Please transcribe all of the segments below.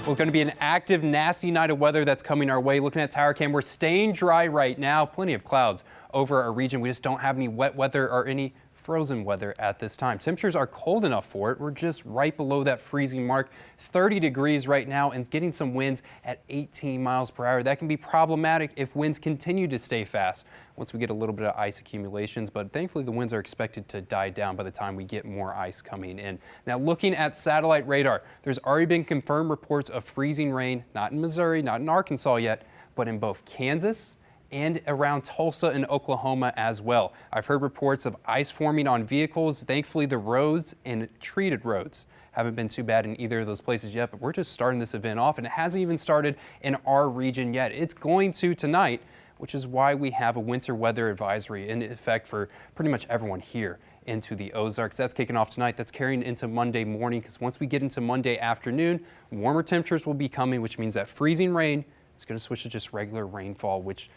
Well, going to be an active, nasty night of weather that's coming our way. Looking at tower cam, we're staying dry right now. Plenty of clouds over our region. We just don't have any wet weather or any frozen weather at this time. Temperatures are cold enough for it. We're just right below that freezing mark, 30 degrees right now, and getting some winds at 18 miles per hour. That can be problematic if winds continue to stay fast once we get a little bit of ice accumulations, but thankfully the winds are expected to die down by the time we get more ice coming in. Now, looking at satellite radar, there's already been confirmed reports of freezing rain, not in Missouri, not in Arkansas yet, but in both Kansas and around Tulsa and Oklahoma as well. I've heard reports of ice forming on vehicles. Thankfully, the roads and treated roads haven't been too bad in either of those places yet, but we're just starting this event off, and it hasn't even started in our region yet. It's going to tonight, which is why we have a winter weather advisory in effect for pretty much everyone here into the Ozarks. That's kicking off tonight. That's carrying into Monday morning, because once we get into Monday afternoon, warmer temperatures will be coming, which means that freezing rain is going to switch to just regular rainfall, which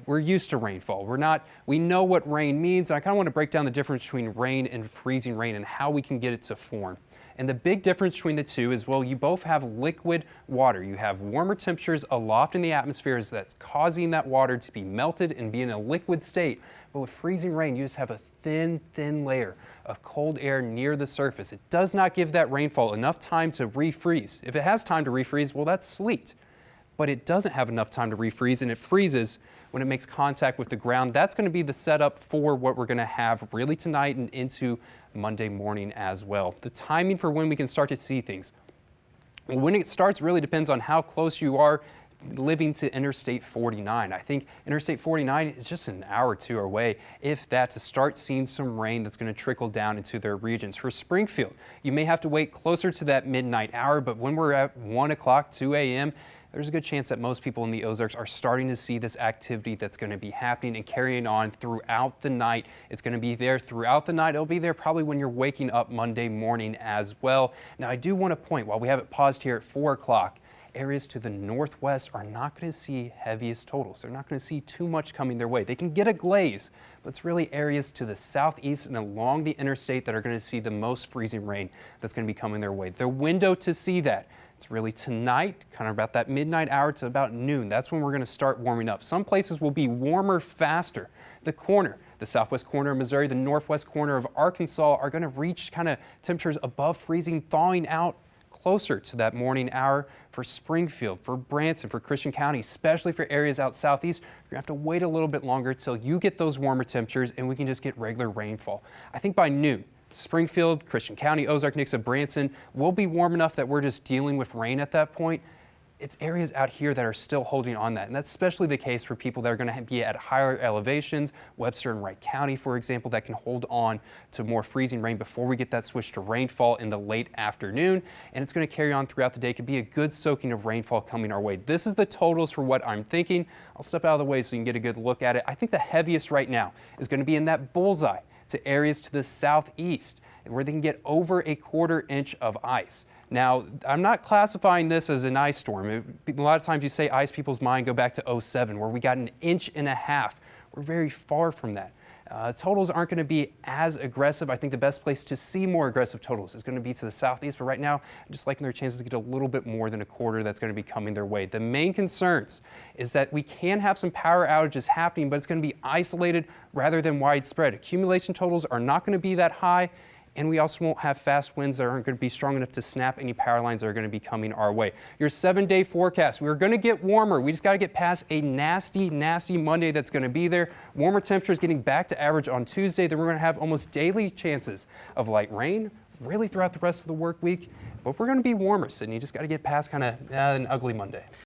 we're used to rainfall. We know what rain means, and I kind of want to break down the difference between rain and freezing rain and how we can get it to form. And the big difference between the two is, well, you both have liquid water. You have warmer temperatures aloft in the atmosphere that's causing that water to be melted and be in a liquid state. But with freezing rain, you just have a thin layer of cold air near the surface. It does not give that rainfall enough time to refreeze. If it has time to refreeze, well, that's sleet. But it doesn't have enough time to refreeze, and it freezes when it makes contact with the ground. That's going to be the setup for what we're going to have really tonight and into Monday morning as well. The timing for when we can start to see things, when it starts really depends on how close you are living to Interstate 49. I think Interstate 49 is just an hour or two away, if that, to start seeing some rain that's going to trickle down into their regions. For Springfield, you may have to wait closer to that midnight hour, but when we're at 1 o'clock, 2 a.m., there's a good chance that most people in the Ozarks are starting to see this activity that's going to be happening and carrying on throughout the night. It's going to be there throughout the night. It'll be there probably when you're waking up Monday morning as well. Now, I do want to point, while we have it paused here at 4 o'clock, areas to the northwest are not going to see heaviest totals. They're not going to see too much coming their way. They can get a glaze, but it's really areas to the southeast and along the interstate that are going to see the most freezing rain that's going to be coming their way. The window to see that, it's really tonight, kind of about that midnight hour to about noon. That's when we're going to start warming up. Some places will be warmer faster. The southwest corner of Missouri, the northwest corner of Arkansas are going to reach kind of temperatures above freezing, thawing out closer to that morning hour. For Springfield, for Branson, for Christian County, especially for areas out southeast, you're going to have to wait a little bit longer till you get those warmer temperatures and we can just get regular rainfall. I think by noon, Springfield, Christian County, Ozark, Nixa, Branson will be warm enough that we're just dealing with rain at that point. It's areas out here that are still holding on that, and that's especially the case for people that are going to be at higher elevations, Webster and Wright County, for example, that can hold on to more freezing rain before we get that switch to rainfall in the late afternoon, and it's going to carry on throughout the day. It could be a good soaking of rainfall coming our way. This is the totals for what I'm thinking. I'll step out of the way so you can get a good look at it. I think the heaviest right now is going to be in that bullseye to areas to the southeast, where they can get over a 1/4 inch of ice. Now, I'm not classifying this as an ice storm. A lot of times you say ice, people's mind go back to 07, where we got 1.5 inches. We're very far from that. Totals aren't going to be as aggressive. I think the best place to see more aggressive totals is going to be to the southeast, but right now, I'm just liking their chances to get a little bit more than 1/4 that's going to be coming their way. The main concerns is that we can have some power outages happening, but it's going to be isolated rather than widespread. Accumulation totals are not going to be that high, and we also won't have fast winds that aren't going to be strong enough to snap any power lines that are going to be coming our way. Your 7-day forecast, we're going to get warmer. We just got to get past a nasty Monday that's going to be there. Warmer temperatures getting back to average on Tuesday. Then we're going to have almost daily chances of light rain really throughout the rest of the work week. But we're going to be warmer, Sydney. You just got to get past kind of an ugly Monday.